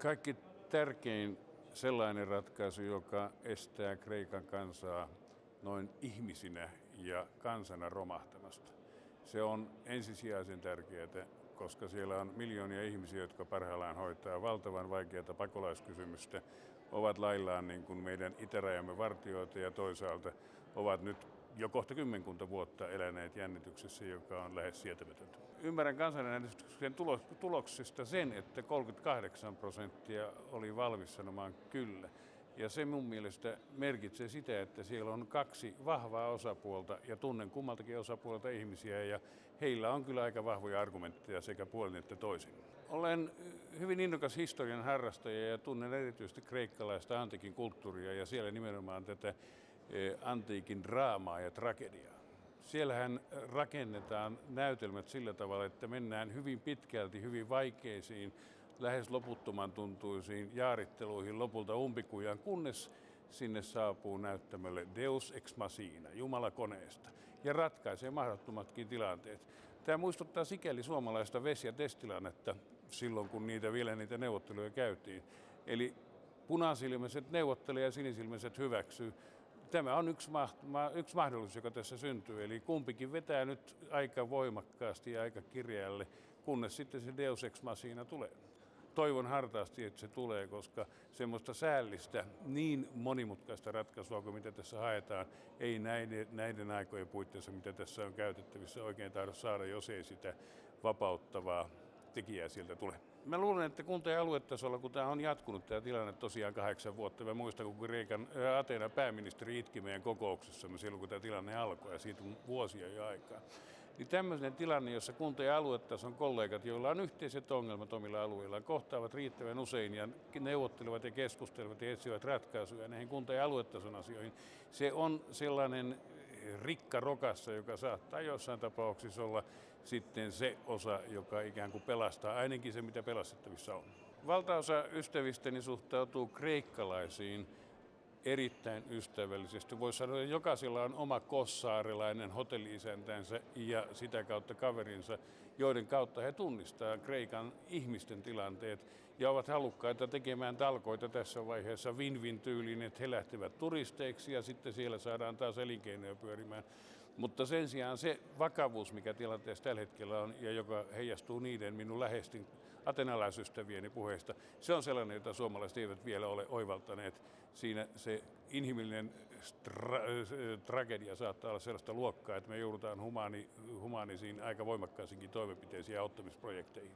Kaikki tärkein sellainen ratkaisu, joka estää Kreikan kansaa noin ihmisinä ja kansana romahtamasta. Se on ensisijaisen tärkeää, koska siellä on miljoonia ihmisiä, jotka parhaillaan hoitaa valtavan vaikeata pakolaiskysymystä, ovat laillaan niin kuin meidän itärajamme vartioita ja toisaalta ovat nyt jo kohta 10 vuotta eläneet jännityksessä, joka on lähes sietämätöntä. Ymmärrän kansanäänestyksen tuloksista sen, että 38% oli valmis sanomaan kyllä. Ja se mun mielestä merkitsee sitä, että siellä on kaksi vahvaa osapuolta ja tunnen kummaltakin osapuolta ihmisiä ja heillä on kyllä aika vahvoja argumentteja sekä puolin että toisin. Olen hyvin innokas historian harrastaja ja tunnen erityisesti kreikkalaista antiikin kulttuuria ja siellä nimenomaan tätä antiikin draamaa ja tragediaa. Siellähän rakennetaan näytelmät sillä tavalla, että mennään hyvin pitkälti hyvin vaikeisiin, lähes loputtoman tuntuisiin jaaritteluihin lopulta umpikujaan, kunnes sinne saapuu näyttämölle Deus ex machina, Jumala koneesta, ja ratkaisee mahdottomatkin tilanteet. Tämä muistuttaa sikäli suomalaista vesi- ja testilannetta silloin, kun vielä niitä neuvotteluja käytiin. Eli punasilmäiset neuvottelee ja sinisilmäiset hyväksyy. Tämä on yksi mahdollisuus, joka tässä syntyy. Eli kumpikin vetää nyt aika voimakkaasti ja aika kireälle, kunnes sitten se Deus ex machina tulee. Toivon hartaasti, että se tulee, koska semmoista säällistä, niin monimutkaista ratkaisua kuin mitä tässä haetaan, ei näiden aikojen puitteissa, mitä tässä on käytettävissä, oikein tahdo saada, jos ei sitä vapauttavaa tekijää sieltä tule. Mä luulen, että kunta- ja aluetasolla, kun tämä on jatkunut tämä tilanne tosiaan 8 vuotta, mä muistan, kun Ateenan pääministeri itki meidän kokouksessamme silloin, kun tämä tilanne alkoi, ja siitä on vuosia jo aikaa. Niin tämmöinen tilanne, jossa kunta- ja aluetason kollegat, joilla on yhteiset ongelmat omilla alueillaan, kohtaavat riittävän usein ja neuvottelevat ja keskustelevat ja etsivät ratkaisuja näihin kunta- ja aluetason asioihin, se on sellainen rikka rokassa, joka saattaa jossain tapauksissa olla sitten se osa, joka ikään kuin pelastaa, ainakin se mitä pelastettavissa on. Valtaosa ystävistäni suhtautuu kreikkalaisiin erittäin ystävällisesti. Voisi sanoa, että jokaisella on oma kossaarilainen hotelli-isäntänsä ja sitä kautta kaverinsa, joiden kautta he tunnistavat Kreikan ihmisten tilanteet ja ovat halukkaita tekemään talkoita tässä vaiheessa win-win-tyyliin, että he lähtevät turisteiksi ja sitten siellä saadaan taas elinkeinoja pyörimään. Mutta sen sijaan se vakavuus, mikä tilanteessa tällä hetkellä on ja joka heijastuu niiden minun läheisten atenalaisystävieni puheista, se on sellainen, jota suomalaiset eivät vielä ole oivaltaneet. Siinä se inhimillinen tragedia saattaa olla sellaista luokkaa, että me joudutaan humaanisiin aika voimakkaisiinkin toimenpiteisiin ja auttamisprojekteihin.